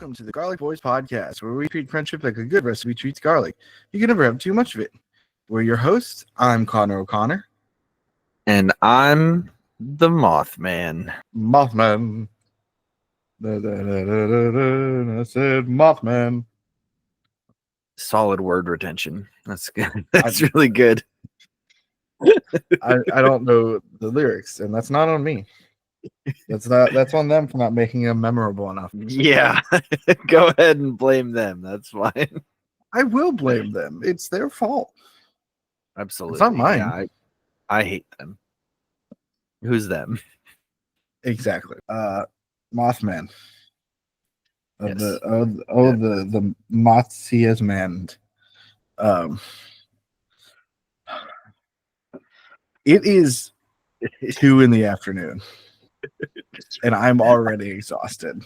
welcome to the Garlic Boys podcast, where we treat friendship like a good recipe treats garlic. You can never have too much of it. We're your hosts. I'm Connor O'Connor. And I'm the Mothman. Mothman. I said Mothman. Solid word retention. That's good. That's really good. I don't know the lyrics, and that's not on me. That's on them for not making them memorable enough. Yeah. Go ahead and blame them. That's fine. I will blame them. It's their fault. Absolutely. It's not mine. Yeah, I hate them. Who's them? Exactly. Mothman. Yes. The Mothsias man. It is 2 p.m, and I'm already exhausted.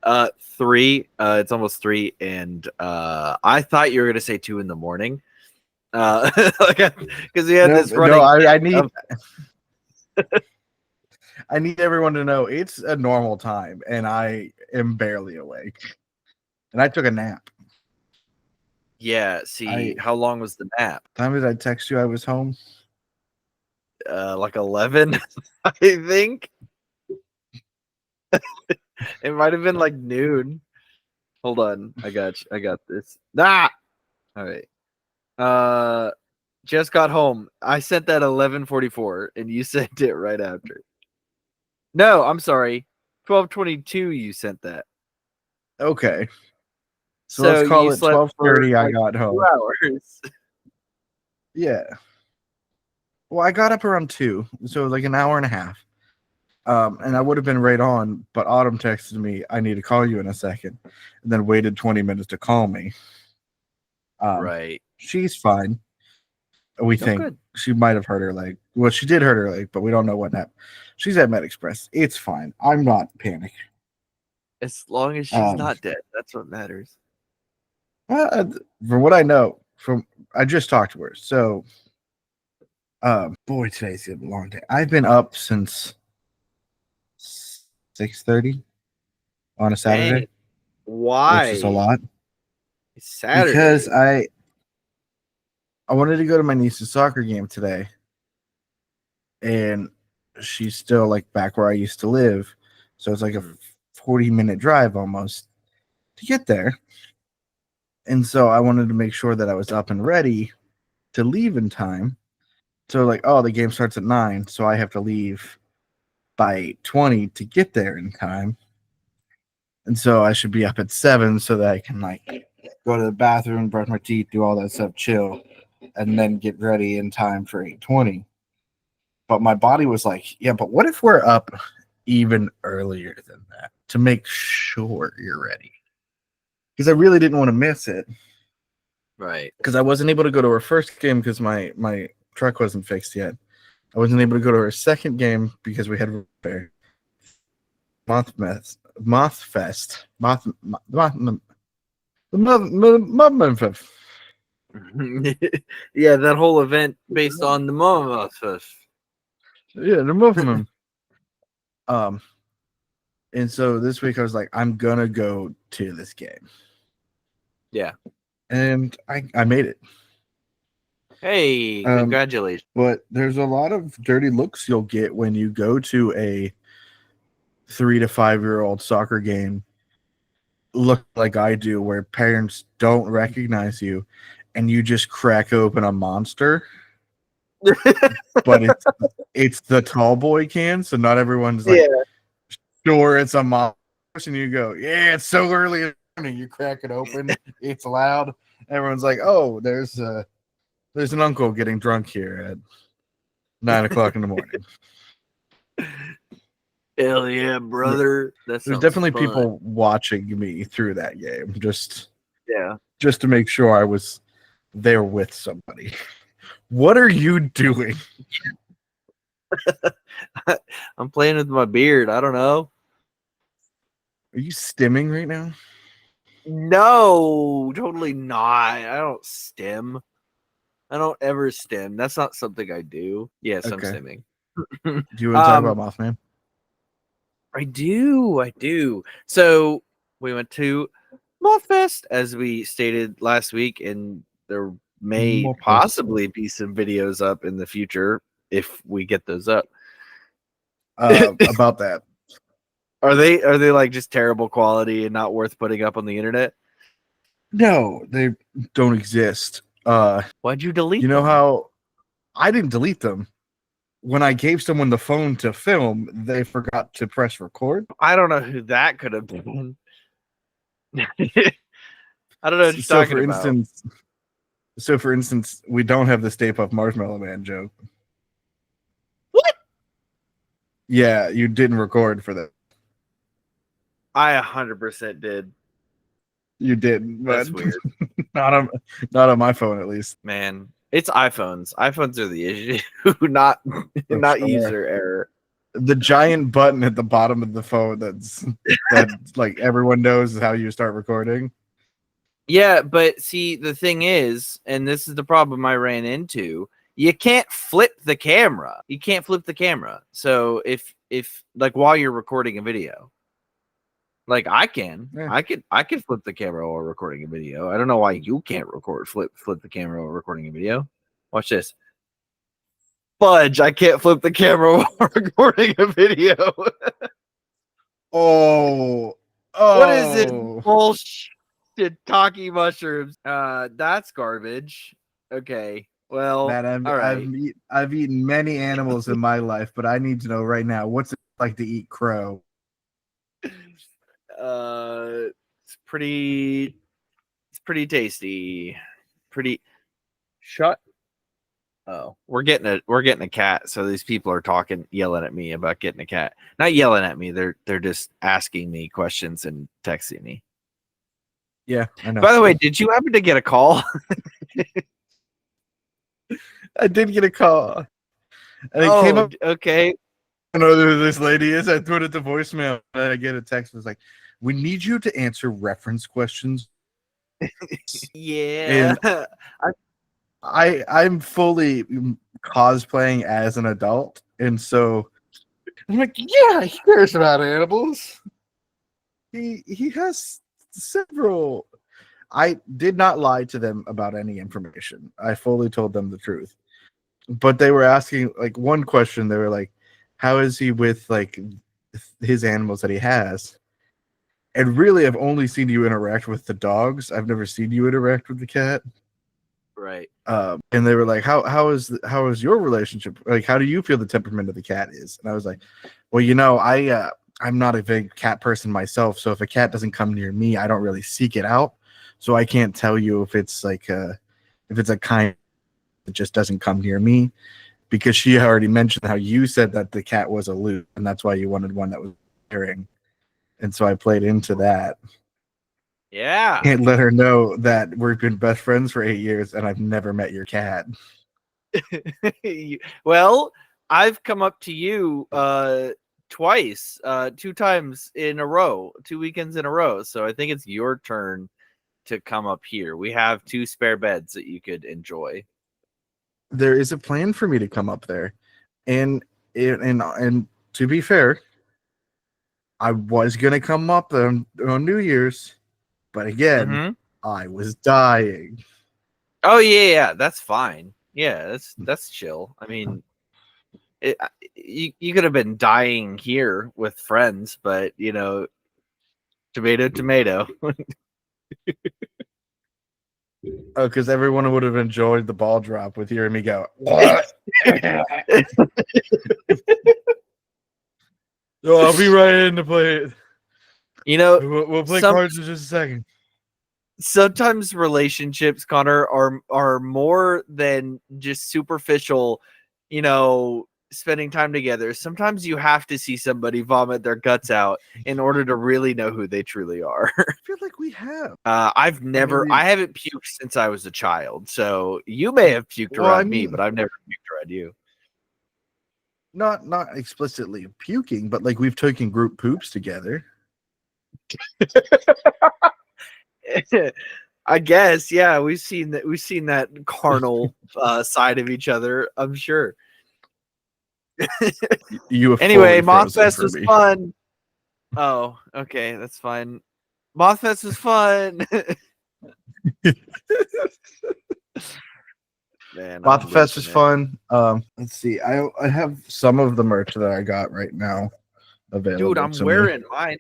3. It's almost 3, and I thought you were gonna say 2 a.m. Because we had this running. No, I need everyone to know it's a normal time, and I am barely awake. And I took a nap. Yeah. See, how long was the nap? Time did I text you I was home? Like 11, I think. It might have been like noon. Hold on, I got this. All right. Just got home. I sent that 11:44, and you sent it right after. No, I'm sorry. 12:22. You sent that. Okay. So let's call it 12:30. I got home. 2 hours. Yeah. Well, I got up around 2, so it was like an hour and a half. And I would have been right on, but Autumn texted me, I need to call you in a second, and then waited 20 minutes to call me. Right. She's fine. We think good. She might have hurt her leg. Well, she did hurt her leg, but we don't know what happened. She's at MedExpress. It's fine. I'm not panicking. As long as she's not dead, that's what matters. From what I know, I just talked to her. So, boy, today's a long day. I've been up since 6:30 on a Saturday. Dang. Why? Which is a lot. It's Saturday. Because I wanted to go to my niece's soccer game today, and she's still like back where I used to live, so it's like a 40-minute drive almost to get there. And so I wanted to make sure that I was up and ready to leave in time. So like, the game starts at 9, so I have to leave by 8:20 to get there in time. And so I should be up at 7 so that I can like go to the bathroom, brush my teeth, do all that stuff, chill, and then get ready in time for 8:20. But my body was like, yeah, but what if we're up even earlier than that to make sure you're ready? Because I really didn't want to miss it. Right. Because I wasn't able to go to her first game because my truck wasn't fixed yet. I wasn't able to go to her second game because we had repair. Moth Fest. Yeah, that whole event based on the Moth Fest. Yeah, the movement. And so this week I was like, I'm gonna go to this game. Yeah. And I made it. Hey, congratulations. But there's a lot of dirty looks you'll get when you go to a 3 to 5-year-old soccer game, look like I do, where parents don't recognize you and you just crack open a Monster. But it's the tall boy can, so not everyone's like, sure, it's a Monster. And you go, yeah, it's so early in the morning. You crack it open, it's loud. Everyone's like, oh, there's an uncle getting drunk here at 9 o'clock in the morning. Hell yeah, brother. There's definitely fun. People watching me through that game, just to make sure I was there with somebody. What are you doing? I'm playing with my beard. I don't know. Are you stimming right now? No, totally not. I don't stim. I don't ever stim. That's not something I do. Yes, okay. I'm stimming. Do you want to talk about Mothman? I do. So We went to Moth Fest, as we stated last week, and there may Moth Fest. possibly be some videos up in the future if we get those up. About that. Are they like just terrible quality and not worth putting up on the internet? No, they don't exist. Why'd you delete You know them? how I didn't delete them. When I gave someone the phone to film, they forgot to press record. I don't know who that could have been. I don't know what you're So talking about. for instance, we don't have the Stay Puft Marshmallow Man joke. What? Yeah, you didn't record for that. I 100% did. You didn't, but That's weird. not on my phone at least. Man, it's iPhones. iPhones are the issue, not Sure. user error. The giant button at the bottom of the phone that like everyone knows how you start recording. Yeah, but see, the thing is, and this is the problem I ran into, you can't flip the camera. You can't flip the camera. So if like while you're recording a video, like I can, Yeah. I can flip the camera while recording a video. I don't know why you can't flip the camera while recording a video. Watch this. Fudge, I can't flip the camera while recording a video. Oh, What is it? Bullshit talkie mushrooms. That's garbage. Okay. Well, Man, all right. I've eaten many animals in my life, but I need to know right now, what's it like to eat crow? It's pretty tasty. Pretty shut. Oh, we're getting a cat. So these people are yelling at me about getting a cat. Not yelling at me. They're just asking me questions and texting me. Yeah, I know. By the way, did you happen to get a call? I did get a call. And it came up. Okay. I know who this lady is. I threw it to voicemail, and I get a text. It was like, "We need you to answer reference questions." Yeah. And I'm fully cosplaying as an adult, and so I'm like, "Yeah, he cares about animals. He has several." I did not lie to them about any information. I fully told them the truth. But they were asking like one question. They were like, "How is he with like his animals that he has?" And really, I've only seen you interact with the dogs. I've never seen you interact with the cat. Right. And they were like, "How is your relationship? Like, how do you feel the temperament of the cat is?" And I was like, "Well, you know, I'm not a big cat person myself. So if a cat doesn't come near me, I don't really seek it out. So I can't tell you if it's like if it's a kind that just doesn't come near me." Because she already mentioned how you said that the cat was aloof, and that's why you wanted one that was caring. And so I played into that. Yeah. Can't let her know that we've been best friends for 8 years and I've never met your cat. Well, I've come up to you twice, 2 times in a row, 2 weekends in a row. So I think it's your turn to come up here. We have 2 spare beds that you could enjoy. There is a plan for me to come up there. And to be fair, I was gonna come up on New Year's, but again, I was dying. Oh yeah, that's fine. Yeah, that's chill. I mean, you could have been dying here with friends, but you know, tomato. Oh, because everyone would have enjoyed the ball drop with hearing me go. Oh, I'll be right in to play it. You know, we'll play cards in just a second. Sometimes relationships, Connor, are more than just superficial, you know, spending time together. Sometimes you have to see somebody vomit their guts out in order to really know who they truly are. I feel like we have. I haven't puked since I was a child. So you may have puked around me, but I've never puked around you. Not explicitly puking, but like we've taken group poops together. I guess, yeah, we've seen that carnal side of each other, I'm sure. You anyway, Moth Fest was fun. Oh, okay, that's fine. Moth Fest was fun. Man, Moth Fest was losing it. fun. Let's see. I have some of the merch that I got right now available. Dude, I'm to wearing me. mine.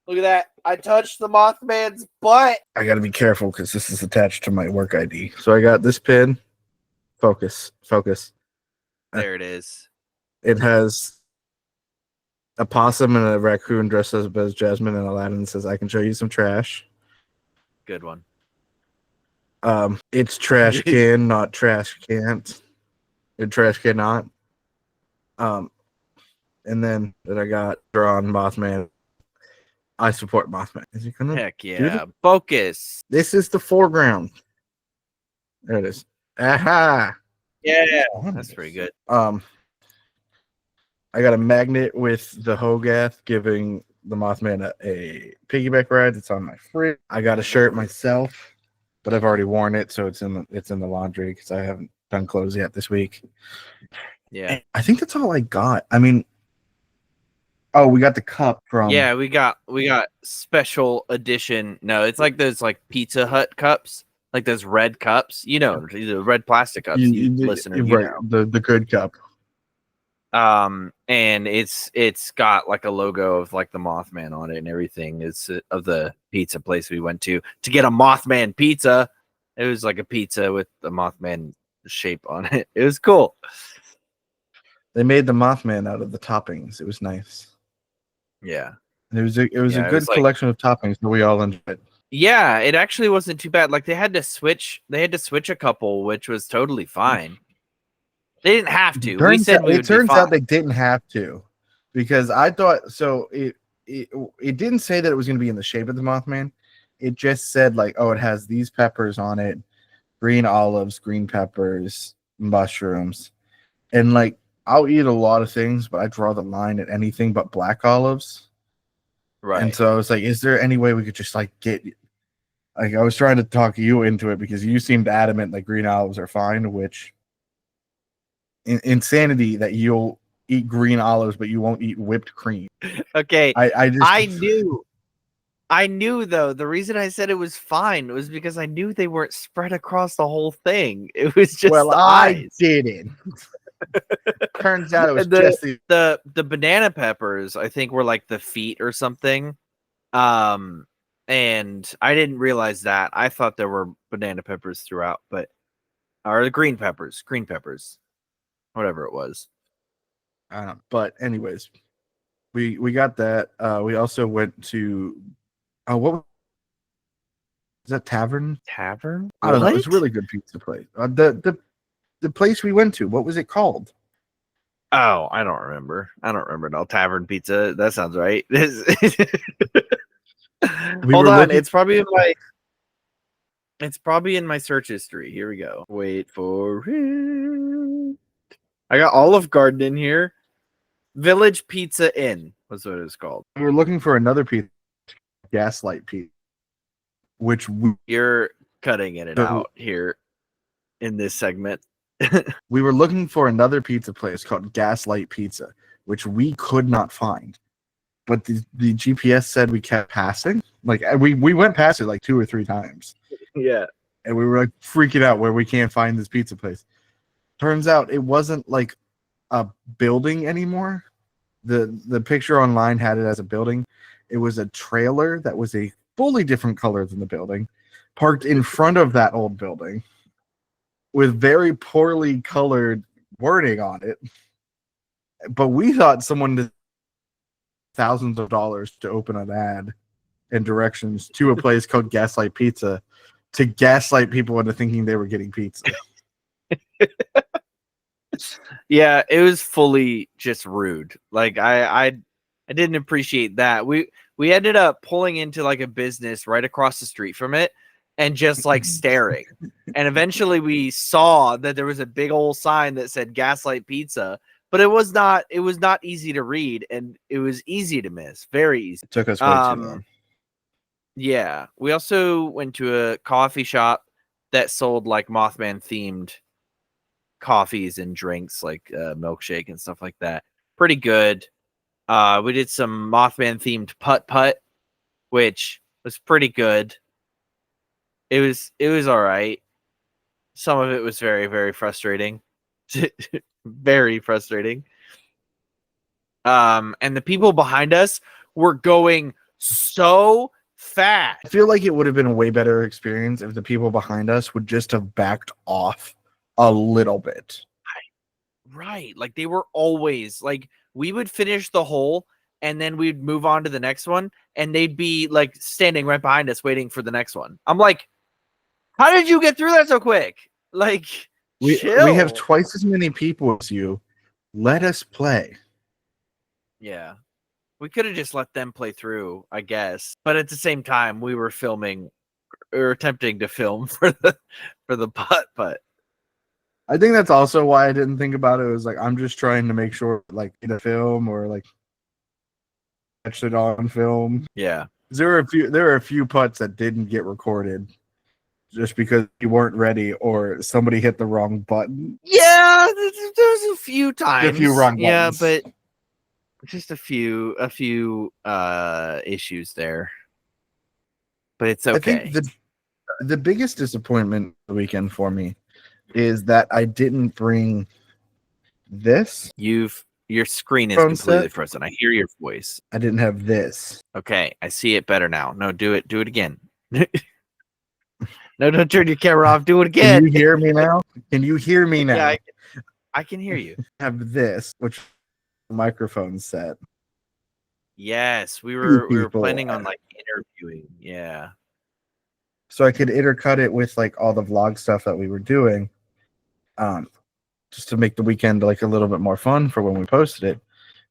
Look at that. I touched the Mothman's butt. I got to be careful because this is attached to my work ID. So I got this pin. Focus. There it is. It has a possum and a raccoon dressed up as Jasmine, and Aladdin says, "I can show you some trash." Good one. It's trash can, not trash can't. It trash cannot. And then that I got drawn Mothman. I support Mothman. Is he gonna? Heck yeah. Focus. This is the foreground. There it is. Aha. Yeah. That's pretty good. I got a magnet with the Hogarth giving the Mothman a piggyback ride. It's on my fridge. I got a shirt myself, but I've already worn it, so it's in the laundry because I haven't done clothes yet this week. Yeah. I think that's all I got. I mean, oh, we got the cup from. Yeah, we got special edition. No, it's like those like Pizza Hut cups, like those red cups. You know, the red plastic cups. Listener, right? The good cup. And it's got like a logo of like the Mothman on it and everything. It's of the pizza place we went to get a Mothman pizza. It was like a pizza with the Mothman shape on it. It was cool. They made the Mothman out of the toppings. It was nice. Yeah. And it was a good collection of toppings that we all enjoyed. Yeah, it actually wasn't too bad. Like they had to switch a couple, which was totally fine. They didn't have to. It turns out they didn't have to, because I thought so. It didn't say that it was going to be in the shape of the Mothman. It just said like, oh, it has these peppers on it, green olives, green peppers, mushrooms, and like I'll eat a lot of things, but I draw the line at anything but black olives. Right. And so I was like, is there any way we could just like get? Like I was trying to talk you into it because you seemed adamant that green olives are fine, which. Insanity that you'll eat green olives but you won't eat whipped cream. Okay. I knew though, the reason I said it was fine was because I knew they weren't spread across the whole thing. It was just the eyes. Didn't. Turns out it was just the banana peppers, I think, were like the feet or something. And I didn't realize that. I thought there were banana peppers throughout, or the green peppers. Whatever it was. But anyways, we got that. We also went to what was that tavern? I don't know. It was a really good pizza place. The place we went to, what was it called? Oh, I don't remember. No, Tavern Pizza. That sounds right. Hold on. It's probably in my search history. Here we go. Wait for it. I got Olive Garden in here. Village Pizza Inn was what it was called. We were looking for another pizza, Gaslight Pizza, which you're cutting it out here in this segment. We were looking for another pizza place called Gaslight Pizza, which we could not find. But the GPS said we kept passing. Like we went past it like 2 or 3 times. Yeah. And we were like freaking out where we can't find this pizza place. Turns out it wasn't like a building anymore. The picture online had it as a building. It was a trailer that was a fully different color than the building, parked in front of that old building with very poorly colored wording on it. But we thought someone did thousands of dollars to open an ad and directions to a place called Gaslight Pizza to gaslight people into thinking they were getting pizza. Yeah, it was fully just rude. Like I didn't appreciate that. We ended up pulling into like a business right across the street from it and just like staring. And eventually we saw that there was a big old sign that said Gaslight Pizza, but it was not easy to read and it was easy to miss. Very easy. It took us way too long. Yeah. We also went to a coffee shop that sold like Mothman themed coffees and drinks, like milkshake and stuff like that. Pretty good. We did some Mothman themed putt-putt, which was pretty good. It was all right. Some of it was very, very frustrating. Very frustrating. And the people behind us were going so fast. I feel like it would have been a way better experience if the people behind us would just have backed off a little bit. Right. Like they were always like, we would finish the hole and then we'd move on to the next one and they'd be like standing right behind us waiting for the next one. I'm like, how did you get through that so quick? Like, we chill. have twice as many people as you. Let us play. Yeah. We could have just let them play through, I guess. But at the same time, we were filming or attempting to film for the putt. I think that's also why I didn't think about it. It was like I'm just trying to make sure like in a film or like catch it on film. Yeah. There were a few putts that didn't get recorded just because you weren't ready or somebody hit the wrong button. Yeah, there's a few times. A few wrong buttons. Yeah, but just a few issues there. But it's okay. I think the biggest disappointment of the weekend for me is that I didn't bring this. Your screen is phone completely set. frozen. I hear your voice. I didn't have this. Okay, I see it better now. No, do it again. No, don't turn your camera off. Do it again. Can you hear me now? Can you hear me now? Yeah, I can hear you. I have this, which microphone set. Yes, we were People. planning on like interviewing. Yeah. So I could intercut it with like all the vlog stuff that we were doing, just to make the weekend like a little bit more fun for when we posted it.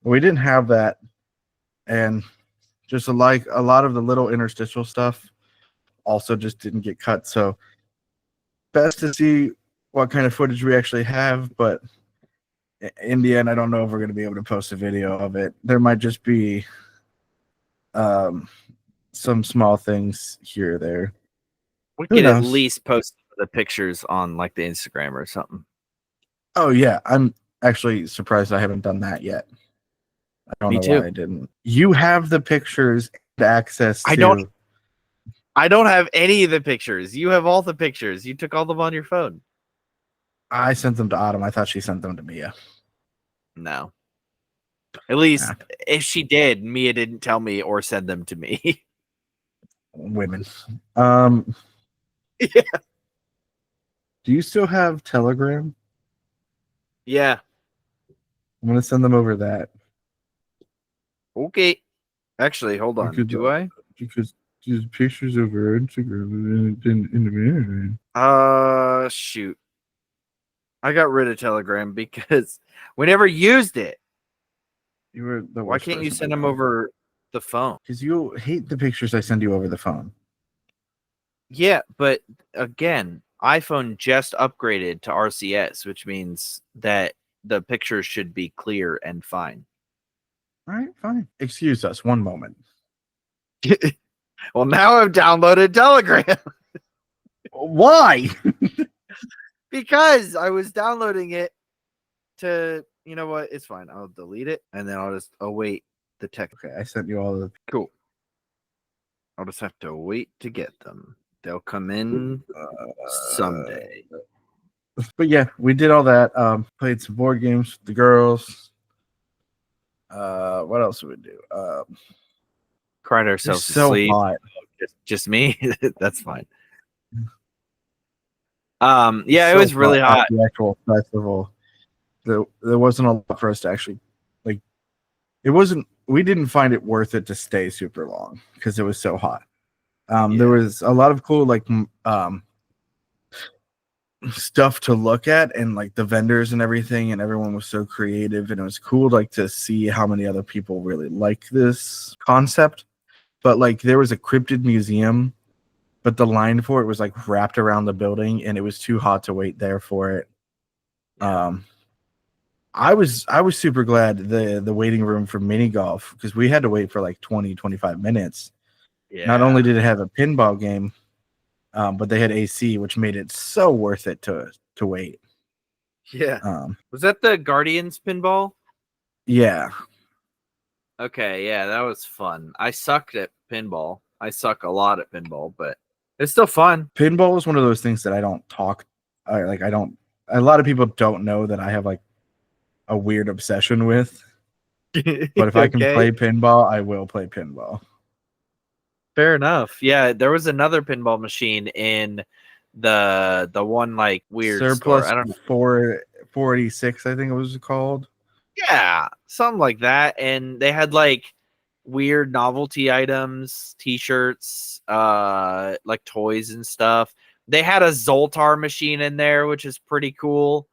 But we didn't have that, and just like a lot of the little interstitial stuff also just didn't get cut. So best to see what kind of footage we actually have, but in the end, I don't know if we're going to be able to post a video of it. There might just be some small things here or there. We could at least post the pictures on like the Instagram or something. Oh yeah, I'm actually surprised I haven't done that yet. I don't know why I didn't. You have the pictures and access to. I don't have any of the pictures. You have all the pictures. You took all them on your phone. I sent them to Autumn. I thought she sent them to Mia. No. At least if she did, Mia didn't tell me or send them to me. Women. Yeah. Do you still have Telegram? Yeah. I'm gonna send them over that. Okay. Actually, hold on. Do I? Because there's pictures over Instagram in the Shoot. I got rid of Telegram because we never used it. You were the Why can't you send them over the phone? Because you hate the pictures I send you over the phone. Yeah, but again, iPhone just upgraded to RCS, which means that the pictures should be clear and fine. All right, fine. Excuse us one moment. Well, now I've downloaded Telegram. Why? Because I was downloading it to, you know what? It's fine. I'll delete it and then I'll just await the text. Okay, I sent you all the. Cool. I'll just have to wait to get them. They'll come in someday. But yeah, we did all that. Played some board games with the girls. What else did we do? Cried ourselves to sleep. Hot. Just me. That's fine. Yeah, it was really hot. The actual festival, there wasn't a lot for us to actually like. It wasn't. We didn't find it worth it to stay super long because it was so hot. There was a lot of cool like stuff to look at, and like the vendors and everything, and everyone was so creative, and it was cool like to see how many other people really like this concept. But like there was a cryptid museum, but the line for it was like wrapped around the building, and it was too hot to wait there for it. I was super glad the waiting room for mini golf, because we had to wait for like 20-25 minutes. Yeah. Not only did it have a pinball game, but they had AC, which made it so worth it to wait. Yeah. Was that the Guardians pinball? Yeah. Okay, yeah, that was fun. I sucked at pinball. I suck a lot at pinball, but it's still fun. Pinball is one of those things that I don't talk. I don't. A lot of people don't know that I have like a weird obsession with. But if I can play pinball, I will play pinball. Fair enough. Yeah, there was another pinball machine in the one like weird Surplus store. I don't know. 486, I think it was called. Yeah, something like that. And they had like weird novelty items, t-shirts, like toys and stuff. They had a Zoltar machine in there, which is pretty cool.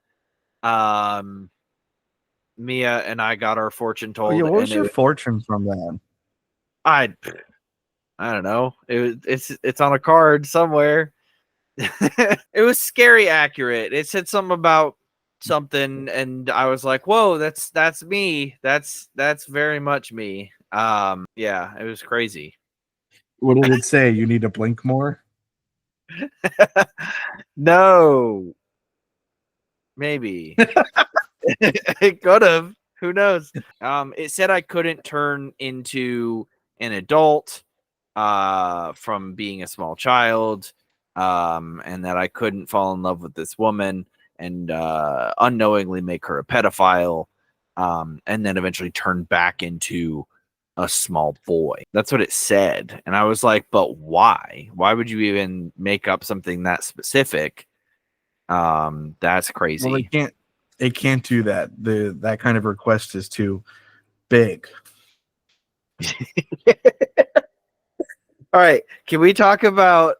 Mia and I got our fortune told. Oh, yeah, what was and your fortune from that? I don't know. It's on a card somewhere. It was scary accurate. It said something about something, and I was like, "Whoa, that's me. That's very much me." Yeah, it was crazy. What did it say? You need to blink more? No, maybe it could have. Who knows? It said I couldn't turn into an adult from being a small child, and that I couldn't fall in love with this woman and unknowingly make her a pedophile, and then eventually turn back into a small boy. That's what it said. And I was like, but why? Why would you even make up something that specific? That's crazy. Well, it can't do that. That kind of request is too big. All right, can we talk about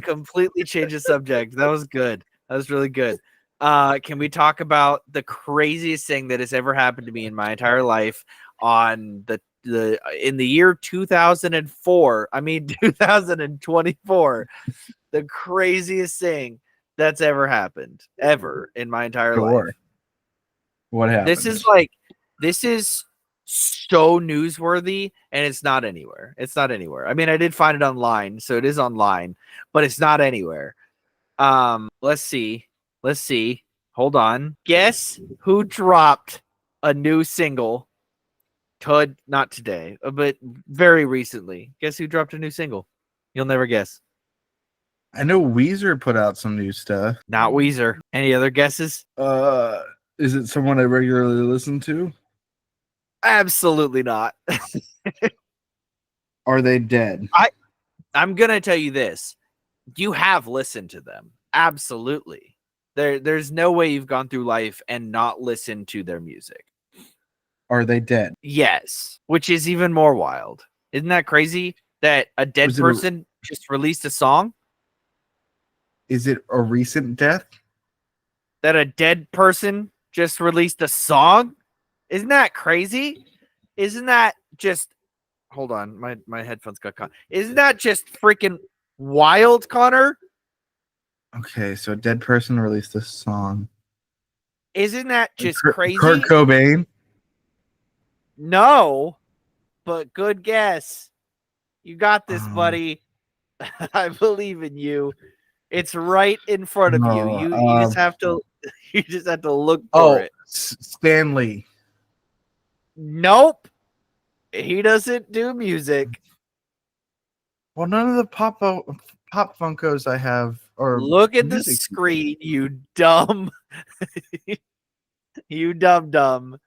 completely change the subject? That was good. That was really good. Can we talk about the craziest thing that has ever happened to me in my entire life on in the year 2004? I mean 2024. The craziest thing that's ever happened in my entire life. What happened? This is so newsworthy, and it's not anywhere. It's not anywhere. I mean, I did find it online, so it is online, but it's not anywhere. Let's see. Hold on. Guess who dropped a new single? Not today, but very recently. Guess who dropped a new single? You'll never guess. I know Weezer put out some new stuff. Not Weezer. Any other guesses? Is it someone I regularly listen to? Absolutely not. Are they dead? I'm gonna tell you this. You have listened to them. Absolutely. There's no way you've gone through life and not listened to their music. Are they dead? Yes, which is even more wild. Isn't that crazy that a dead person just released a song? Is it a recent death? That a dead person just released a song? Isn't that crazy? Isn't that just... Hold on, my headphones got caught. Isn't that just freaking wild, Connor? Okay, so a dead person released a song. Isn't that just crazy? Kurt Cobain? No, but good guess. You got this, buddy. I believe in you. It's right in front of you. You just have to look for it. Stanley. Nope. He doesn't do music. Well, none of the pop Funkos I have are. Look at the screen, you dumb. You dumb.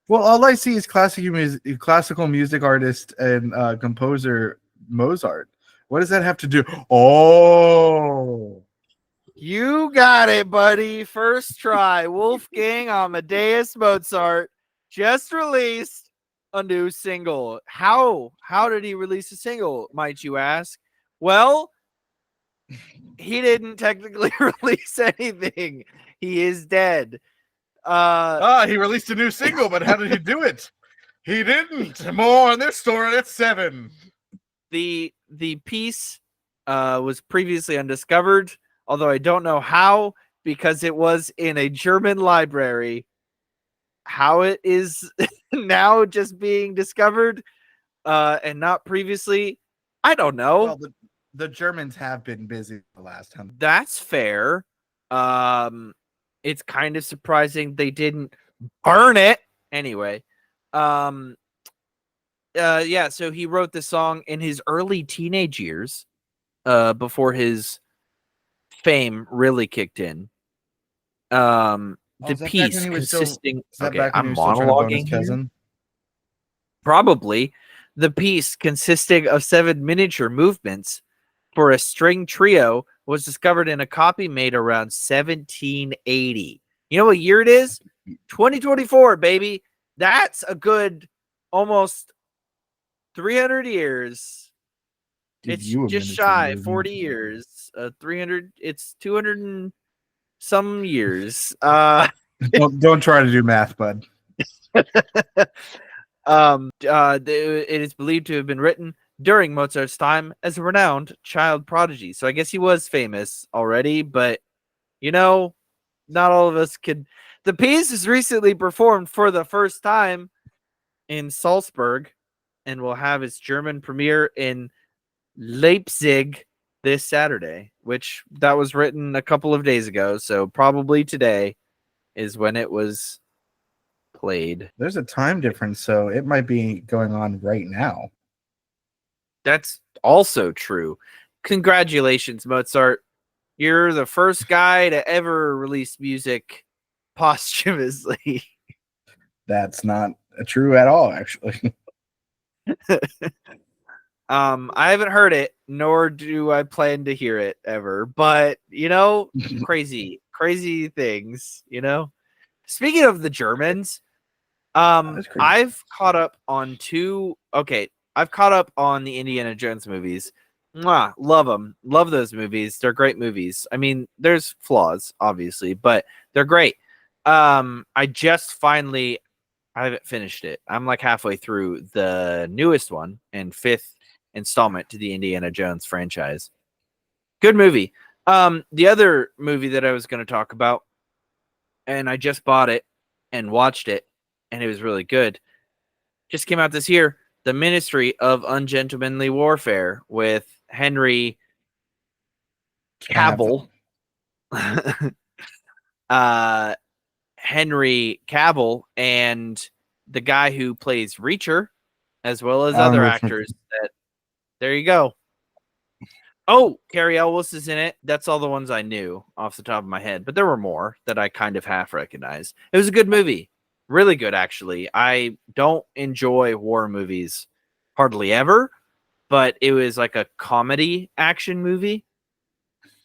Well, all I see is classical music artist and composer Mozart. What does that have to do? Oh, you got it, buddy. First try. Wolfgang Amadeus Mozart just released a new single. How did he release a single, might you ask? Well, he didn't technically release anything. He is dead. he released a new single, but how did he do it? He didn't. More on this story at 7. The piece was previously undiscovered, although I don't know how, because it was in a German library. How it is now just being discovered and not previously, I don't know. Well, the Germans have been busy the last time. That's fair. It's kind of surprising they didn't burn it anyway. Yeah, so he wrote this song in his early teenage years, before his fame really kicked in. The Is that back when piece he was still? consisting. Is that Okay, back when he I'm was still trying to bone his monologuing here. cousin? Probably. The piece, consisting of 7 miniature movements for a string trio, was discovered in a copy made around 1780. You know what year it is? 2024, baby. That's a good almost 300 years. Give It's you a just miniature shy movement. 40 years. 300. It's 200 and some years. Don't try to do math, bud. It is believed to have been written during Mozart's time as a renowned child prodigy. So I guess he was famous already, but not all of us could. The piece is recently performed for the first time in Salzburg and will have its German premiere in Leipzig this Saturday, which that was written a couple of days ago. So probably today is when it was played. There's a time difference, so it might be going on right now. That's also true. Congratulations, Mozart. You're the first guy to ever release music posthumously. That's not true at all, actually. I haven't heard it, nor do I plan to hear it ever. But crazy things. Speaking of the Germans, That's crazy. I've caught up on two. Okay, I've caught up on the Indiana Jones movies. Mwah, love them. Love those movies. They're great movies. I mean, there's flaws, obviously, but they're great. I just finally, I haven't finished it. I'm like halfway through the newest one and 5th installment to the Indiana Jones franchise. Good movie. The other movie that I was going to talk about, and I just bought it and watched it, and it was really good. Just came out this year. The Ministry of Ungentlemanly Warfare with Henry Cavill. Henry Cavill and the guy who plays Reacher, as well as other actors. There you go. Oh, Carrie Ellis is in it. That's all the ones I knew off the top of my head, but there were more that I kind of half recognized. It was a good movie. Really good, actually. I don't enjoy war movies hardly ever, but it was like a comedy action movie.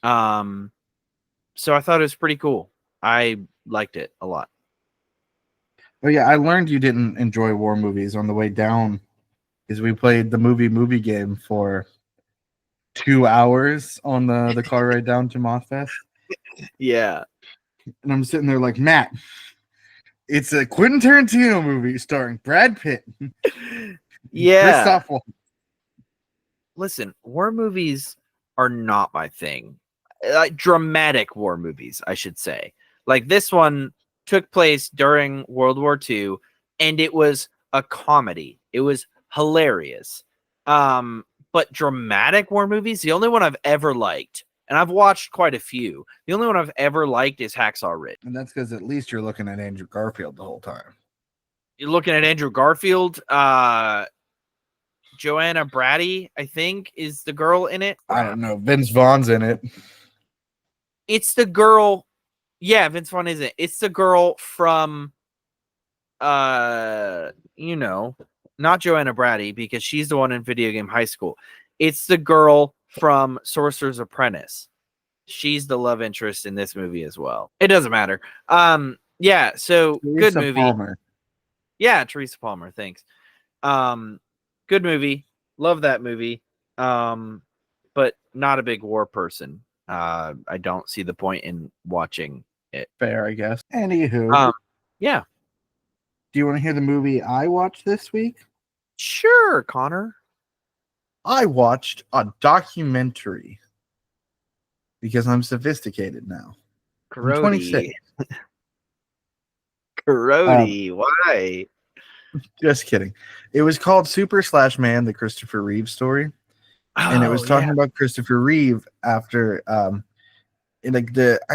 So I thought it was pretty cool. I liked it a lot. Oh yeah, I learned you didn't enjoy war movies on the way down because we played the movie game for 2 hours on the car ride down to Moth Fest. Yeah. And I'm sitting there like, Matt, it's a Quentin Tarantino movie starring Brad Pitt. Yeah. Christoph Waltz. Listen, war movies are not my thing. Dramatic war movies, I should say. Like this one took place during World War II, and it was a comedy. It was hilarious. But dramatic war movies, the only one I've ever liked, and I've watched quite a few, the only one I've ever liked is Hacksaw Ridge. And that's because at least you're looking at Andrew Garfield the whole time. You're looking at Andrew Garfield. Joanna Brady, I think, is the girl in it. I don't know. Vince Vaughn's in it. It's the girl. Yeah, Vince Vaughn is it. It's the girl from, not Joanna Brady, because she's the one in Video Game High School. It's the girl from Sorcerer's Apprentice. She's the love interest in this movie as well. It doesn't matter. Yeah, so Teresa good movie. Palmer. Yeah, Teresa Palmer, thanks. Good movie. Love that movie. But not a big war person. I don't see the point in watching it. Fair, I guess. Anywho. Yeah. Do you want to hear the movie I watched this week? Sure, Connor. I watched a documentary because I'm sophisticated now. I'm 26. Grody, why? Just kidding. It was called Super/Man, the Christopher Reeve story. And it was talking about Christopher Reeve after I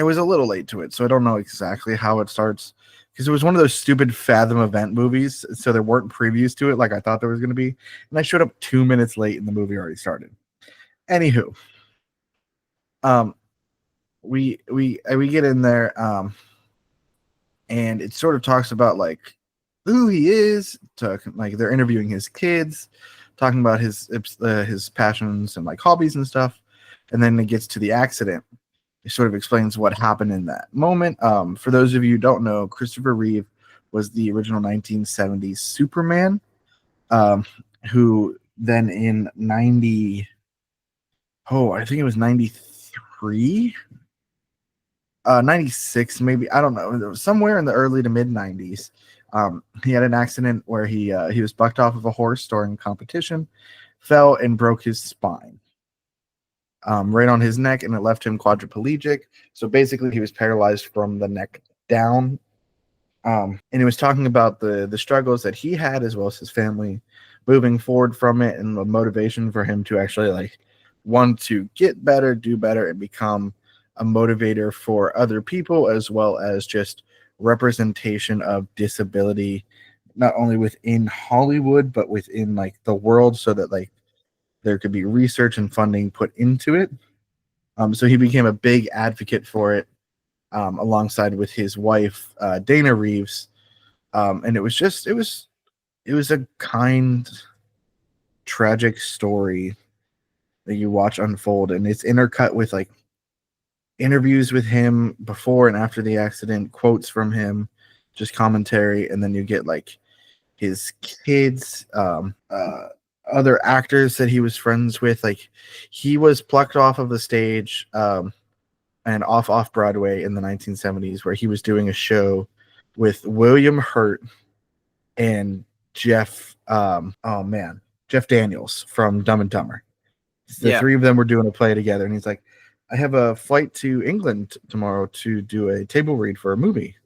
was a little late to it, so I don't know exactly how it starts because it was one of those stupid Fathom event movies, so there weren't previews to it like I thought there was going to be, and I showed up 2 minutes late and the movie already started. Anywho, we get in there, and it sort of talks about like who he is, like they're interviewing his kids, talking about his passions and like hobbies and stuff, and then it gets to the accident. It sort of explains what happened in that moment. For those of you who don't know, Christopher Reeve was the original 1970s Superman, who then in I think it was 93, 96 maybe, I don't know, it was somewhere in the early to mid 90s. He had an accident where he was bucked off of a horse during competition, fell and broke his spine, right on his neck, and it left him quadriplegic. So basically, he was paralyzed from the neck down. And he was talking about the struggles that he had as well as his family moving forward from it, and the motivation for him to actually like want to get better, do better, and become a motivator for other people, as well as just representation of disability, not only within Hollywood but within like the world, so that like there could be research and funding put into it. So he became a big advocate for it, alongside with his wife, Dana Reeves. And it was a kind, tragic story that you watch unfold, and it's intercut with like interviews with him before and after the accident, quotes from him, just commentary, and then you get like his kids, other actors that he was friends with. Like he was plucked off of the stage, and off Broadway in the 1970s, where he was doing a show with William Hurt and Jeff Daniels from Dumb and Dumber. The three of them were doing a play together, and he's like, I have a flight to England tomorrow to do a table read for a movie.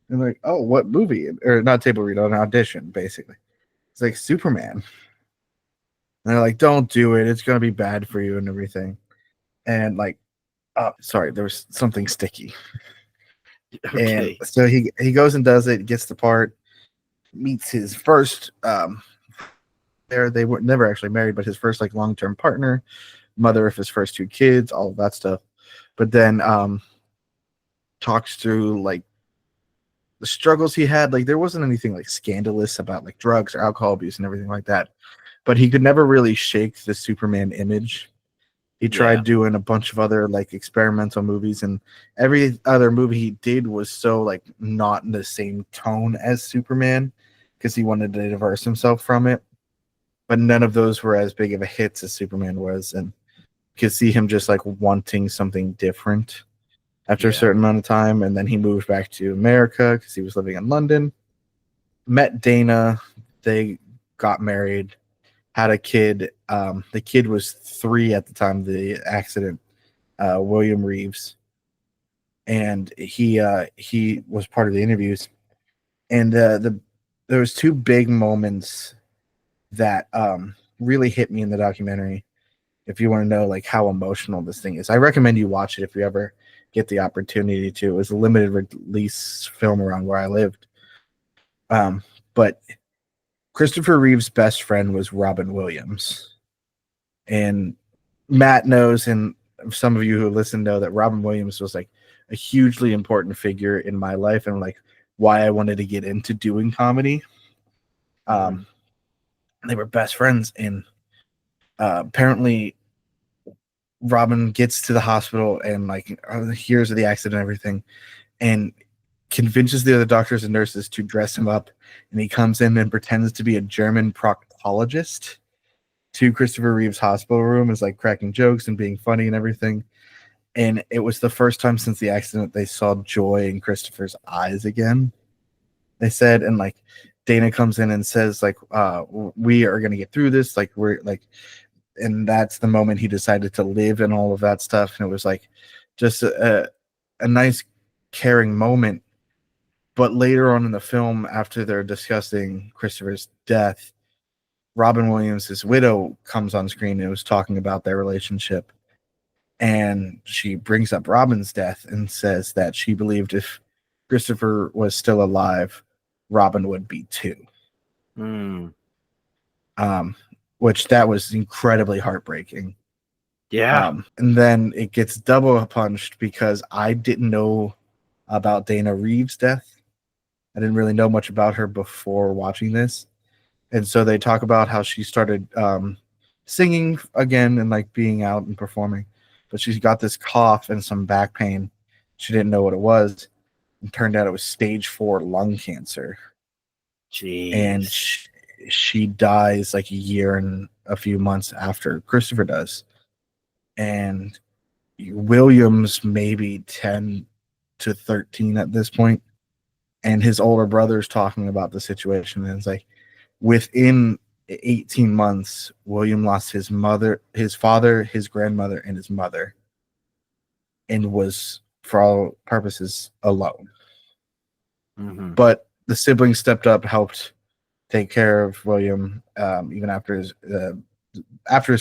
And like, oh, what movie? Or not table read, an audition, basically. It's like Superman. And they're like, don't do it. It's going to be bad for you and everything. And like, sorry, there was something sticky. Okay. And so he goes and does it, gets the part, meets his first, they were never actually married, but his first like long-term partner, mother of his first 2 kids, all of that stuff. But then talks through like the struggles he had. Like there wasn't anything like scandalous about like drugs or alcohol abuse and everything like that, but he could never really shake the Superman image. He tried doing a bunch of other like experimental movies, and every other movie he did was so like not in the same tone as Superman, because he wanted to diverse himself from it. But none of those were as big of a hits as Superman was, and you could see him just like wanting something different after a certain amount of time. And then he moved back to America because he was living in London, met Dana, they got married, had a kid. The kid was 3 at the time of the accident, William Reeves. And he was part of the interviews. And there was 2 big moments that really hit me in the documentary. If you want to know like how emotional this thing is, I recommend you watch it if you ever get the opportunity to. It was a limited release film around where I lived. But Christopher Reeve's best friend was Robin Williams. And Matt knows, and some of you who listen know, that Robin Williams was like a hugely important figure in my life, and like why I wanted to get into doing comedy. They were best friends, and apparently Robin gets to the hospital and like hears of the accident and everything, and convinces the other doctors and nurses to dress him up, and he comes in and pretends to be a German proctologist to Christopher Reeve's hospital room, is like cracking jokes and being funny and everything. And it was the first time since the accident they saw joy in Christopher's eyes again, they said. And like Dana comes in and says like, we are going to get through this, like we're like, and that's the moment he decided to live and all of that stuff. And it was like just a nice caring moment. But later on in the film, after they're discussing Christopher's death, Robin Williams, his widow, comes on screen and was talking about their relationship. And she brings up Robin's death and says that she believed if Christopher was still alive, Robin would be too. Which that was incredibly heartbreaking. Yeah. And then it gets double punched because I didn't know about Dana Reeves' death. I didn't really know much about her before watching this. And so they talk about how she started singing again and like being out and performing. But she's got this cough and some back pain. She didn't know what it was. And turned out it was stage 4 lung cancer. Jeez. And she dies like a year and a few months after Christopher does. And William's maybe 10 to 13 at this point. And his older brother's talking about the situation. And it's like within 18 months, William lost his mother, his father, his grandmother, and his mother. And was, for all purposes, alone. Mm-hmm. But the siblings stepped up, helped take care of William, even after his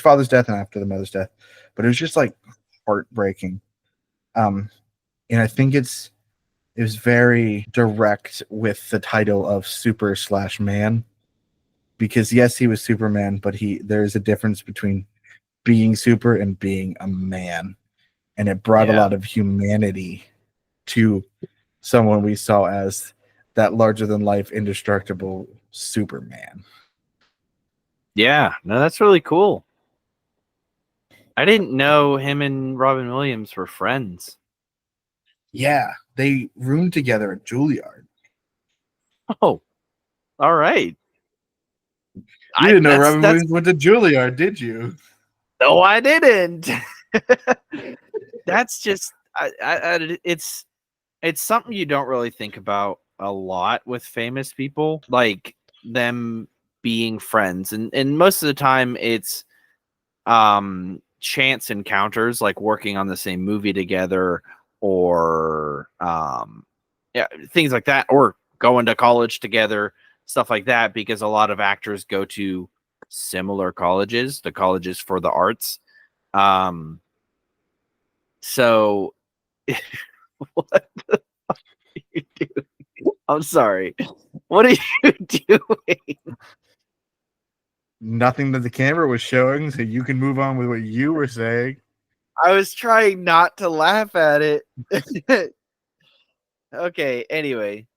father's death and after the mother's death. But it was just like heartbreaking. And I think it was very direct with the title of Super/Man, because yes, he was Superman, but there's a difference between being super and being a man, and it brought a lot of humanity to someone we saw as that larger than life, indestructible Superman. Yeah, no, that's really cool. I didn't know him and Robin Williams were friends. Yeah, they roomed together at Juilliard. Oh, all right. You didn't know Robin That's Williams went to Juilliard, did you? No, I didn't. That's just it's something you don't really think about a lot with famous people, like them being friends, and most of the time it's chance encounters, like working on the same movie together, or things like that, or going to college together, stuff like that, because a lot of actors go to similar colleges, the colleges for the arts. So what the fuck are you doing? I'm sorry. What are you doing? Nothing that the camera was showing, so you can move on with what you were saying. I was trying not to laugh at it. Okay, anyway.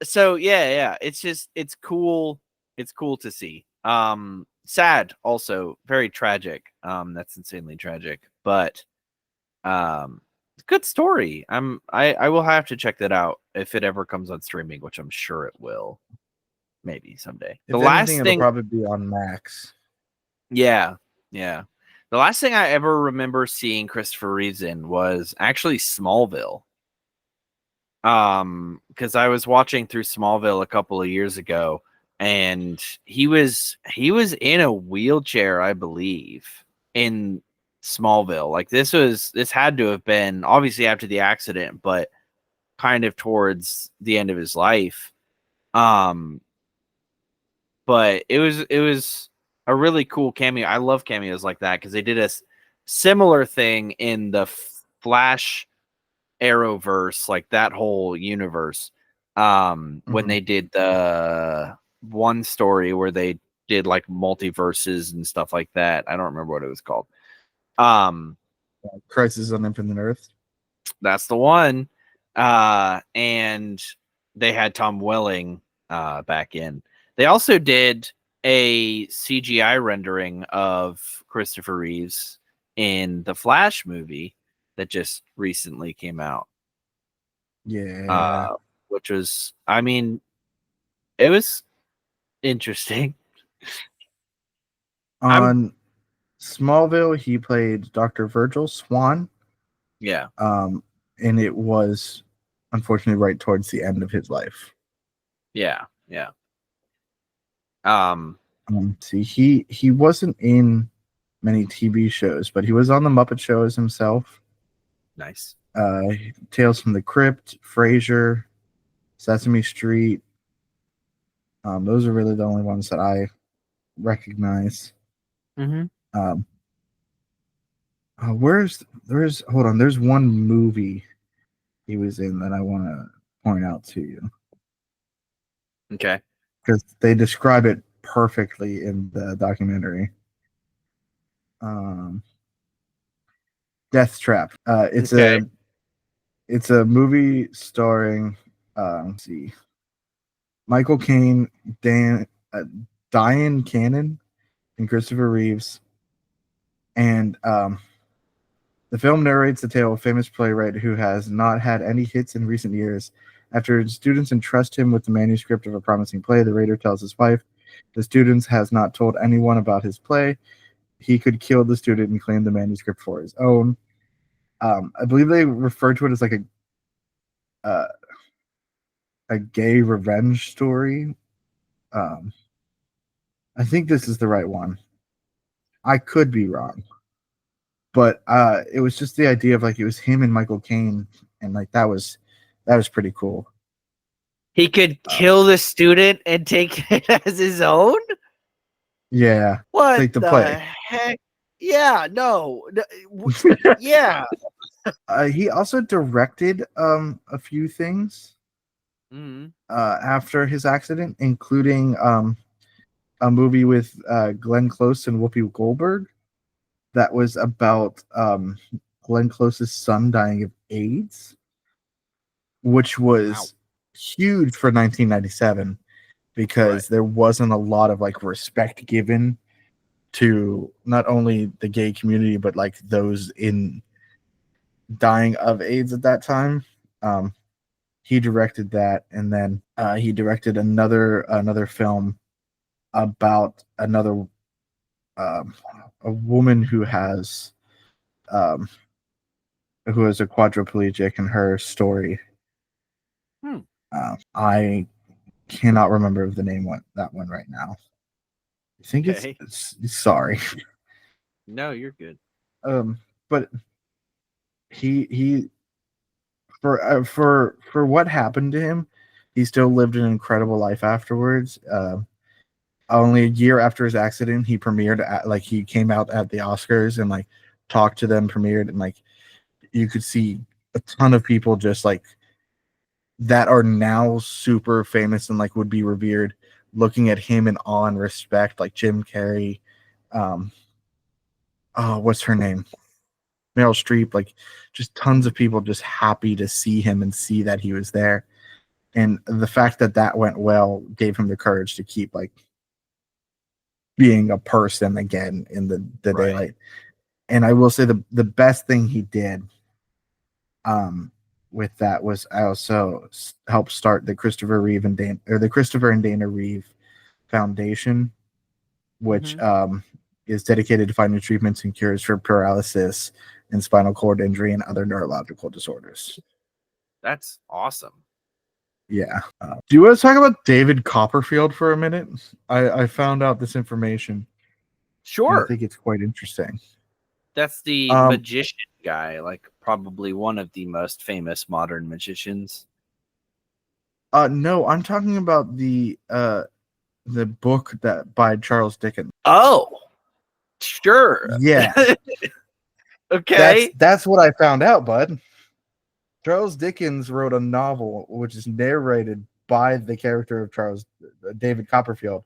So yeah, it's cool. It's cool to see. Sad also, very tragic. That's insanely tragic, but good story. I will have to check that out if it ever comes on streaming, which I'm sure it will. Maybe someday. If anything, it'll probably be on Max. Yeah. The last thing I ever remember seeing Christopher Reeves in was actually Smallville. Because I was watching through Smallville a couple of years ago, and he was in a wheelchair, I believe, in Smallville. Like this had to have been obviously after the accident, but kind of towards the end of his life. But it was a really cool cameo. I love cameos like that because they did a similar thing in the Flash Arrowverse, like that whole universe. When they did the one story where they did like multiverses and stuff like that. I don't remember what it was called. Crisis on Infinite Earth. That's the one. And they had Tom Welling back in. They also did a CGI rendering of Christopher Reeves in the Flash movie that just recently came out. Yeah. Which was, I mean, it was interesting. On Smallville, he played Dr. Virgil Swan. Yeah. And it was unfortunately right towards the end of his life. Yeah. See, he wasn't in many TV shows, but he was on the Muppet Show as himself. Nice. Tales from the Crypt, Frasier, Sesame Street. Those are really the only ones that I recognize. Mm-hmm. Hold on, there's one movie he was in that I want to point out to you Okay. because they describe it perfectly in the documentary. Death Trap. Okay. It's a movie starring let's see, Michael Caine, Diane Cannon, and Christopher Reeves. And the film narrates the tale of a famous playwright who has not had any hits in recent years. After students entrust him with the manuscript of a promising play, the writer tells his wife the student has not told anyone about his play. He could kill the student and claim the manuscript for his own. I believe they refer to it as like a gay revenge story. I think this is the right one. I could be wrong, but it was just the idea of like it was him and Michael Caine, and like that was pretty cool. He could kill the student and take it as his own? Yeah. What Like the the play. heck? Yeah, no. Yeah. He also directed a few things after his accident, including a movie with Glenn Close and Whoopi Goldberg that was about Glenn Close's son dying of AIDS, which was huge for 1997 because there wasn't a lot of like respect given to not only the gay community but like those in dying of AIDS at that time. He directed that, and then he directed another film about another a woman who has a quadriplegic and her story. I cannot remember the name that one right now. I think it's sorry. No, you're good. But he for what happened to him, he still lived an incredible life afterwards. Only a year after his accident, he premiered he came out at the Oscars and like talked to them, premiered, and like you could see a ton of people just like that are now super famous and like would be revered, looking at him in awe and respect, like Jim Carrey. What's her name? Meryl Streep, like just tons of people just happy to see him and see that he was there. And the fact that went well gave him the courage to keep like being a person again in the daylight. And I will say the best thing he did with that was I also helped start the Christopher and Dana Reeve Foundation, which is dedicated to finding treatments and cures for paralysis and spinal cord injury and other neurological disorders. That's awesome. Yeah. Do you want to talk about David Copperfield for a minute? I found out this information. Sure. I think it's quite interesting. That's the magician guy, like probably one of the most famous modern magicians. No, I'm talking about the book that by Charles Dickens. Oh, sure. Yeah. Okay. That's what I found out, bud. Charles Dickens wrote a novel which is narrated by the character of David Copperfield,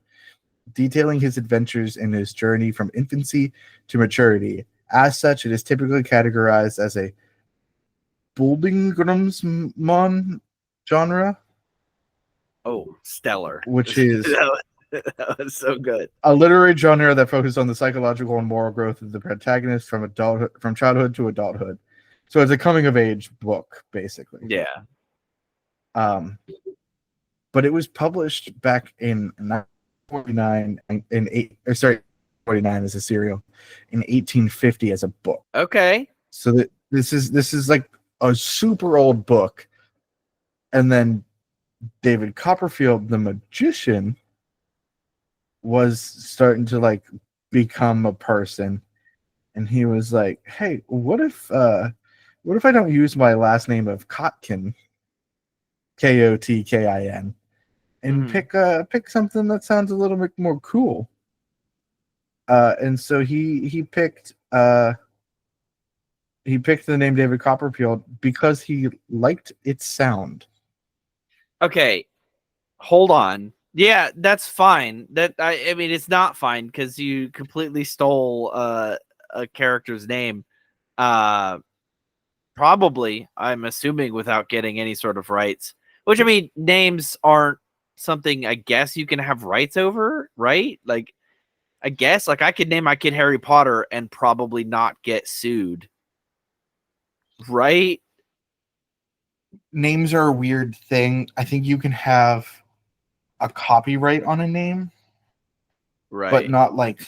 detailing his adventures in his journey from infancy to maturity. As such, it is typically categorized as a Buldingrumsmann genre. Oh, stellar. Which is that was so good. A literary genre that focuses on the psychological and moral growth of the protagonist from childhood to adulthood. So it's a coming of age book, basically. Yeah. But it was published back in 1949 in 49 as a serial, in 1850 as a book. Okay. So this is like a super old book. And then David Copperfield, the magician, was starting to like become a person, and he was like, hey, what if I don't use my last name of Kotkin, Kotkin, and pick something that sounds a little bit more cool. And so he picked the name David Copperfield because he liked its sound. Okay, hold on. Yeah, that's fine. I mean, it's not fine because you completely stole a character's name. Probably, I'm assuming, without getting any sort of rights. Which, I mean, names aren't something I guess you can have rights over, right? Like, I guess, like, I could name my kid Harry Potter and probably not get sued, right? Names are a weird thing. I think you can have a copyright on a name, but Right. not like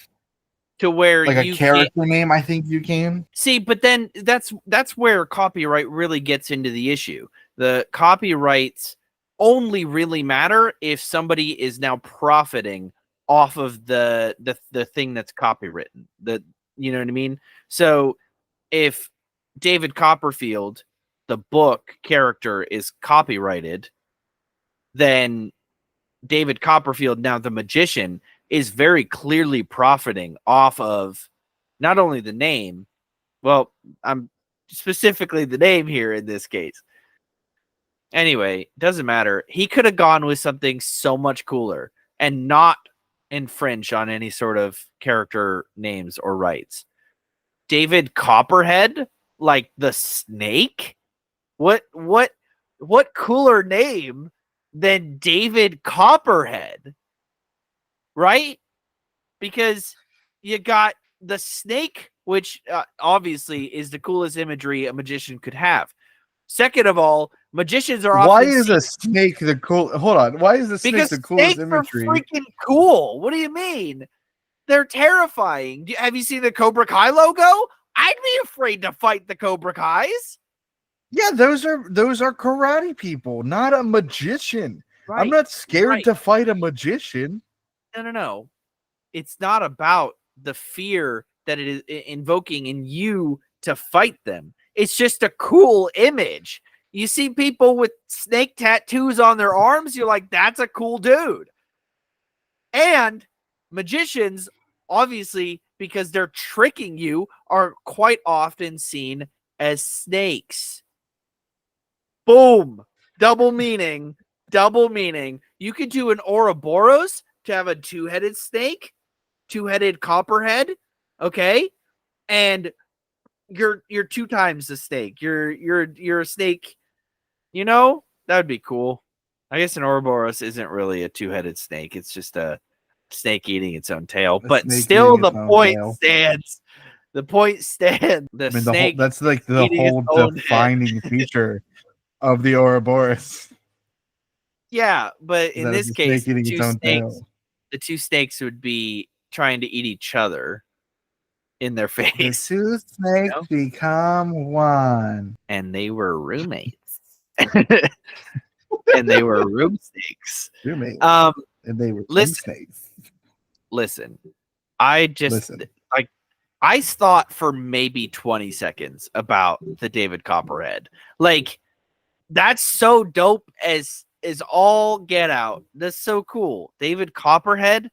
To where a you can't character name. I think you can. see, but then that's where copyright really gets into the issue. The copyrights only really matter if somebody is now profiting off of the thing that's copywritten. You know what I mean? So if David Copperfield, the book character, is copyrighted, then David Copperfield, now the magician, is very clearly profiting off of not only the name, well, I'm specifically the name here in this case. Anyway, doesn't matter. He could have gone with something so much cooler and not infringe on any sort of character names or rights. David Copperhead, like the snake? What cooler name than David Copperhead? Right? Because you got the snake, which obviously is the coolest imagery a magician could have. Second of all, magicians are often Why is a snake the cool? Hold on. Why is the snake because the coolest snakes are imagery? freaking cool. What do you mean? They're terrifying. Have you seen the Cobra Kai logo? I'd be afraid to fight the Cobra Kais. Yeah, those are karate people, not a magician. Right. I'm not scared Right. to fight a magician. No. It's not about the fear that it is invoking in you to fight them. It's just a cool image. You see people with snake tattoos on their arms, you're like, that's a cool dude. And magicians, obviously, because they're tricking you, are quite often seen as snakes. Boom. Double meaning. Double meaning. You could do an Ouroboros to have a two-headed snake, two-headed copperhead, okay? And you're two times the snake. You're a snake, you know? That would be cool. I guess an Ouroboros isn't really a two-headed snake. It's just a snake eating its own tail. But still the point stands. The point stands. The snake that's like the eating its whole own defining feature of the Ouroboros. Yeah, but in this case, eating its own tail. The two snakes would be trying to eat each other in their The face. two snakes become one. And they were roommates. And they were room snakes. Roommates. And they were snakes. Listen. I thought for maybe 20 seconds about the David Copperhead. Like, that's so dope as all get out. That's so cool. David Copperhead,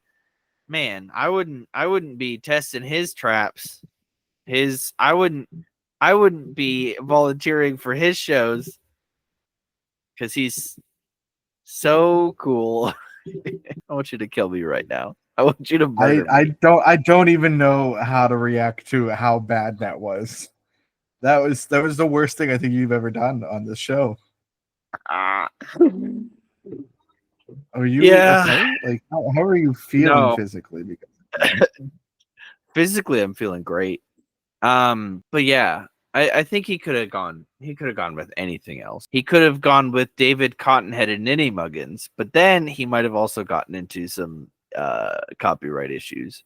man, I wouldn't be testing his traps. I wouldn't be volunteering for his shows because he's so cool. I want you to kill me right now. I want you to murder me. I don't even know how to react to how bad that was. That was the worst thing I think you've ever done on this show. Are you okay? Like how are you feeling physically? Because physically I'm feeling great. But yeah, I think he could have gone with anything else. He could have gone with David Cottonhead and Ninny Muggins, but then he might have also gotten into some copyright issues.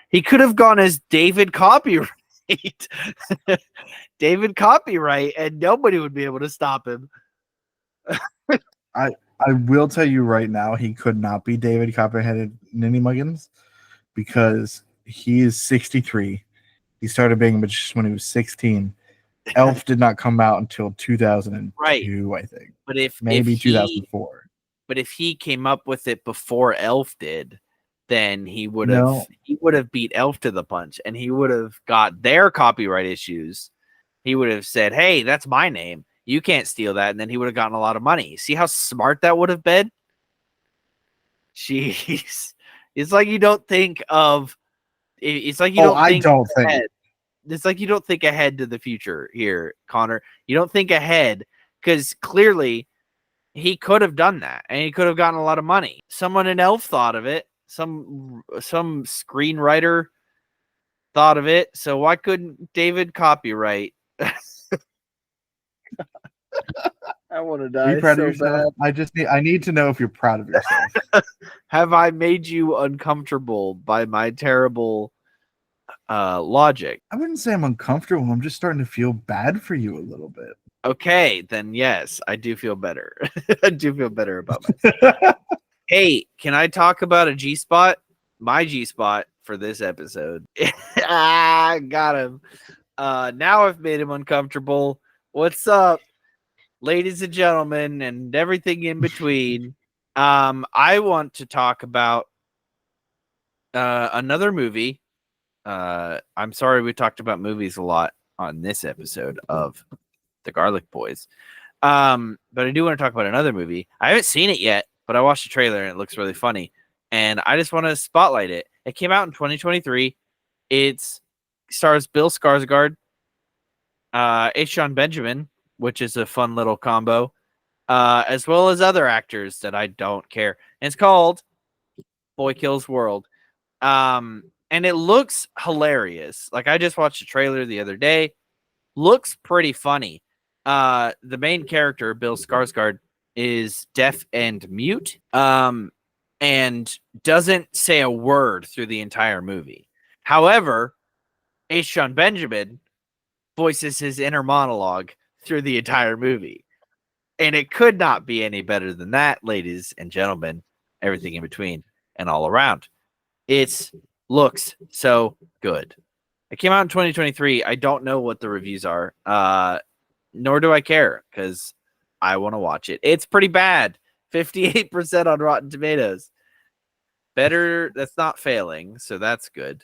He could have gone as David Copyright. David Copyright, and nobody would be able to stop him. I will tell you right now, he could not be David Copperhead Ninny Muggins because he is 63. He started being a magician when he was 16. Elf did not come out until 2002, right. I think. But if 2004. But if he came up with it before Elf did, then he would have beat Elf to the punch, and he would have got their copyright issues. He would have said, "Hey, that's my name. You can't steal that. And then he would have gotten a lot of money. See how smart that would have been? Jeez. It's like you don't think of, it's like you don't think ahead. It's like you don't think ahead to the future here, Connor. You don't think ahead because clearly he could have done that and he could have gotten a lot of money. Someone in Elf thought of it. Some screenwriter thought of it. So why couldn't David copyright? I want to die. Are you proud so of yourself? Bad. I need to know if you're proud of yourself. Have I made you uncomfortable by my terrible logic? I wouldn't say I'm uncomfortable. I'm just starting to feel bad for you a little bit. Okay, then yes, I do feel better. I do feel better about myself. Hey, can I talk about a G-spot? My G-spot for this episode. Got him. Now I've made him uncomfortable. What's up, ladies and gentlemen, and everything in between? I want to talk about another movie. I'm sorry we talked about movies a lot on this episode of The Garlic Boys. But I do want to talk about another movie. I haven't seen it yet, but I watched the trailer and it looks really funny. And I just want to spotlight it. It came out in 2023. It stars Bill Skarsgård, Sean Benjamin, which is a fun little combo, as well as other actors that I don't care. And it's called Boy Kills World. And it looks hilarious. Like I just watched a trailer the other day. Looks pretty funny. The main character, Bill Skarsgård, is deaf and mute, and doesn't say a word through the entire movie. However, Sean Benjamin voices his inner monologue through the entire movie. And it could not be any better than that, ladies and gentlemen, everything in between and all around. It looks so good. It came out in 2023. I don't know what the reviews are, nor do I care because I want to watch it. It's pretty bad. 58% on Rotten Tomatoes. Better, that's not failing, so that's good.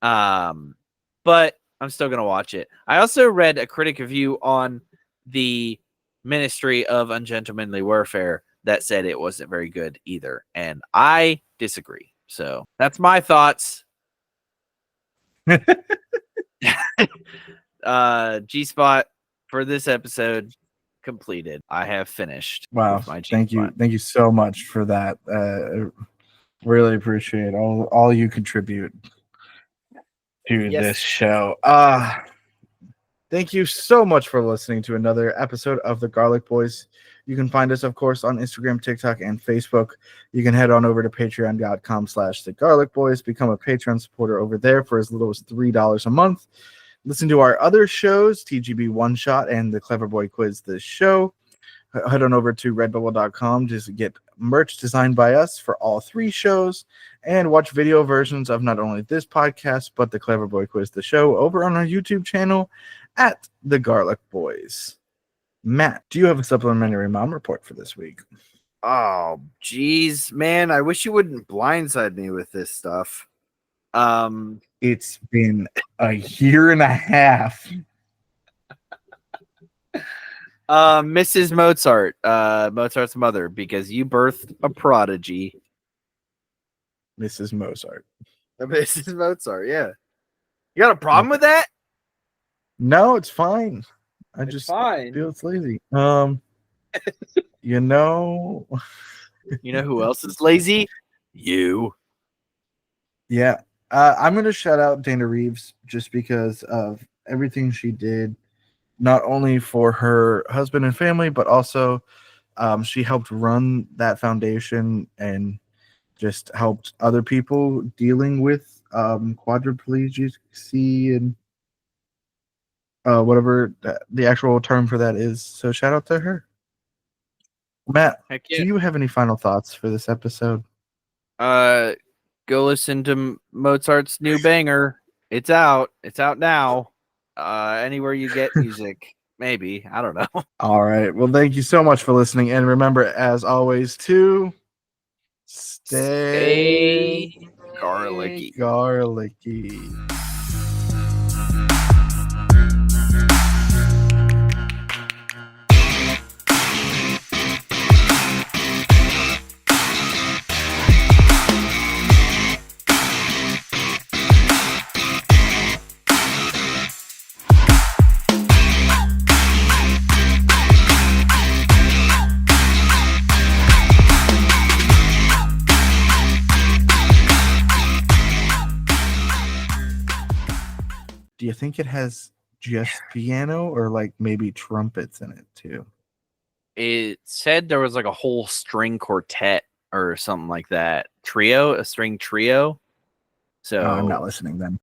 But I'm still going to watch it. I also read a critic review on the Ministry of Ungentlemanly Warfare that said it wasn't very good either, and I disagree. So that's my thoughts. G-spot for this episode completed. I have finished. Wow. Thank you so much for that. Really appreciate all you contribute to this show. Thank you so much for listening to another episode of The Garlic Boys. You can find us, of course, on Instagram, TikTok, and Facebook. You can head on over to patreon.com/The Garlic Boys. Become a Patreon supporter over there for as little as $3 a month. Listen to our other shows, TGB One Shot and The Clever Boy Quiz, this show. Head on over to redbubble.com to get merch designed by us for all 3 shows and watch video versions of not only this podcast, but The Clever Boy Quiz, the show, over on our YouTube channel at The Garlic Boys. Matt, do you have a supplementary mom report for this week? Oh, geez, man. I wish you wouldn't blindside me with this stuff. It's been a year and a half. Mrs. Mozart, Mozart's mother, because you birthed a prodigy. Mrs. Mozart. Mrs. Mozart, yeah. You got a problem with that? No, it's fine. It's just fine. feel it's lazy. You know. You know who else is lazy? You. Yeah. I'm going to shout out Dana Reeves just because of everything she did, not only for her husband and family, but also she helped run that foundation and just helped other people dealing with quadriplegia and whatever the actual term for that is. So shout out to her. Matt, do you have any final thoughts for this episode? Go listen to Mozart's new banger. It's out. It's out now. Anywhere you get music, maybe. I don't know. All right. Well, thank you so much for listening. And remember, as always, to stay garlicky. Do you think it has just piano or like maybe trumpets in it too? It said there was like a whole string quartet or something like that. A string trio. Oh, I'm not So listening then.